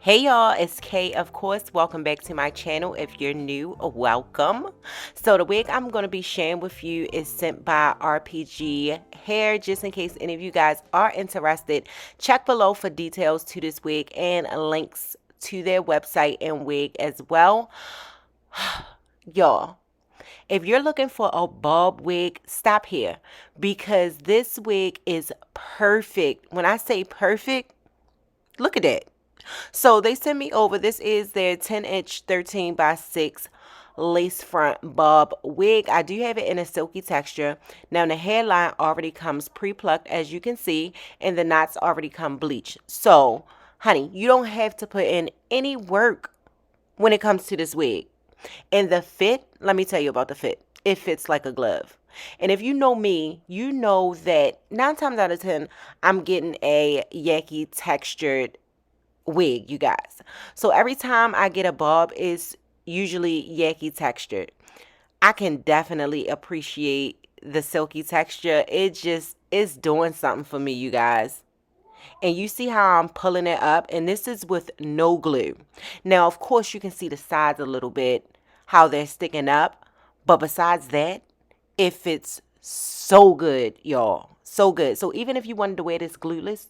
Hey y'all, it's Kay, of course. Welcome back to my channel. If you're new, welcome. So the wig I'm going to be sharing with you is sent by RPG Hair. Just in case any of you guys are interested, check below for details to this wig and links to their website and wig as well. Y'all, if you're looking for a bob wig, stop here because this wig is perfect. When I say perfect, look at that. So they sent me over. This is their 10-inch 13 by 6 lace front bob wig. I do have it in a silky texture. Now the hairline already comes pre-plucked, as you can see, and the knots already come bleached. So honey, you don't have to put in any work when it comes to this wig. And the fit, let me tell you about the fit. It fits like a glove. And if you know me, you know that 9 times out of 10 I'm getting a yucky textured wig, you guys. So every time I get a bob, it's usually yucky textured. I can definitely appreciate the silky texture. It's doing something for me, you guys. And you see how I'm pulling it up, and this is with no glue. Now of course you can see the sides a little bit, how they're sticking up, but besides that, it fits so good, y'all. So good. So even if you wanted to wear this glueless,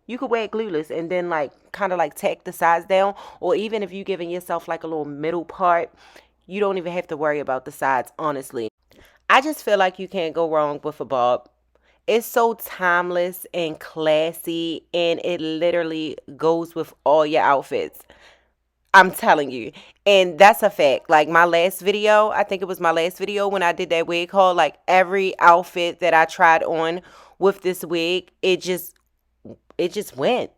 you could wear it glueless and then like kind of like tack the sides down. Or even if you're giving yourself like a little middle part, you don't even have to worry about the sides, honestly. I just feel like you can't go wrong with a bob. It's so timeless and classy, and it literally goes with all your outfits. I'm telling you. And that's a fact. Like my last video, I think it was my last video when I did that wig haul, like every outfit that I tried on with this wig, it just went.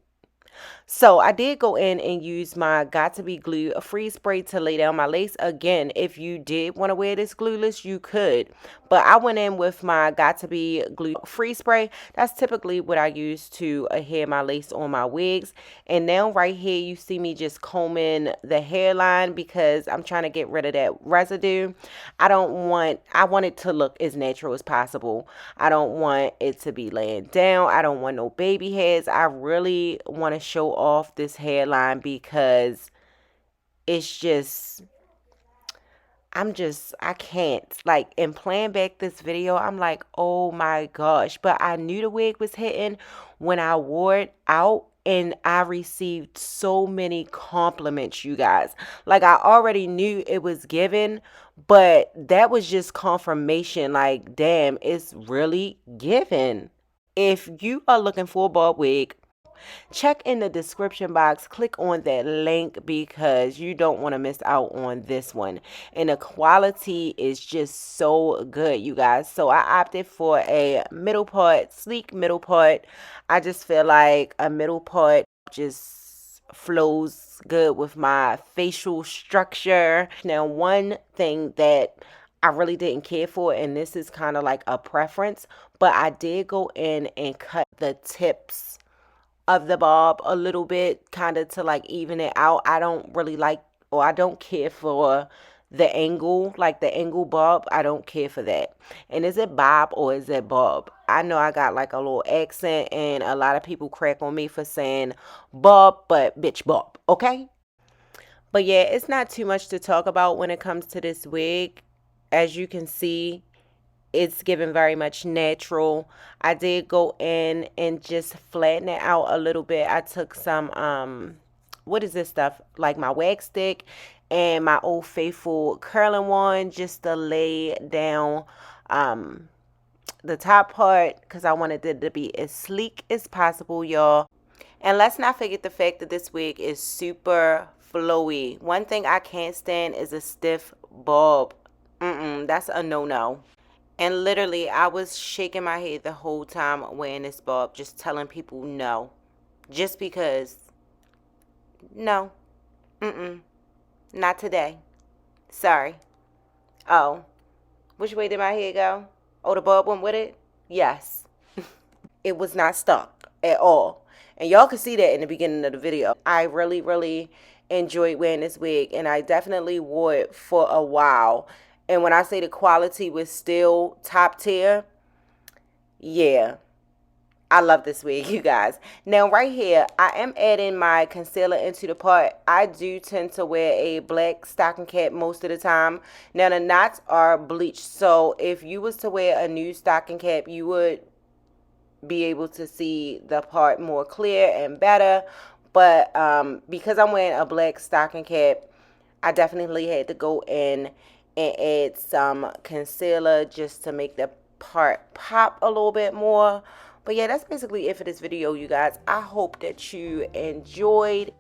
So I did go in and use my Got To Be Glue, a freeze spray to lay down my lace. Again, if you did want to wear this glueless, you could. But I went in with my Got To Be Glue freeze spray. That's typically what I use to adhere my lace on my wigs. And now right here, you see me just combing the hairline because I'm trying to get rid of that residue. I want it to look as natural as possible. I don't want it to be laying down. I don't want no baby hairs. I really want to show off this hairline because it's just, I can't. Like, in playing back this video, I'm like, oh my gosh. But I knew the wig was hitting when I wore it out. And I received so many compliments, you guys. Like, I already knew it was given, but that was just confirmation. Like, damn, it's really given. If you are looking for a bob wig, check in the description box, click on that link because you don't want to miss out on this one. And the quality is just so good, you guys. So I opted for a middle part, sleek middle part. I just feel like a middle part just flows good with my facial structure. Now, one thing that I really didn't care for, and this is kind of like a preference, but I did go in and cut the tips of the bob a little bit, kind of to like even it out. I don't really like, or I don't care for the angle, like the angle bob. I don't care for that. And is it bob or is it bob? I know I got like a little accent, and a lot of people crack on me for saying bob, but bitch bob, okay? But yeah, it's not too much to talk about when it comes to this wig. As you can see, it's given very much natural. I did go in and just flatten it out a little bit. I took some what is this stuff, like my wax stick and my Old Faithful curling one, just to lay down the top part because I wanted it to be as sleek as possible, y'all. And let's not forget the fact that this wig is super flowy. One thing I can't stand is a stiff bob. That's a no-no. And literally, I was shaking my head the whole time wearing this bob, just telling people no. Just because, no, not today. Sorry. Oh, which way did my hair go? Oh, the bob went with it? Yes. It was not stuck at all. And y'all can see that in the beginning of the video. I really, really enjoyed wearing this wig, and I definitely wore it for a while. And when I say the quality was still top tier, yeah, I love this wig, you guys. Now right here, I am adding my concealer into the part. I do tend to wear a black stocking cap most of the time. Now the knots are bleached, so if you was to wear a new stocking cap, you would be able to see the part more clear and better. But because I'm wearing a black stocking cap, I definitely had to go in and add some concealer just to make the part pop a little bit more. But yeah, that's basically it for this video, you guys. I hope that you enjoyed.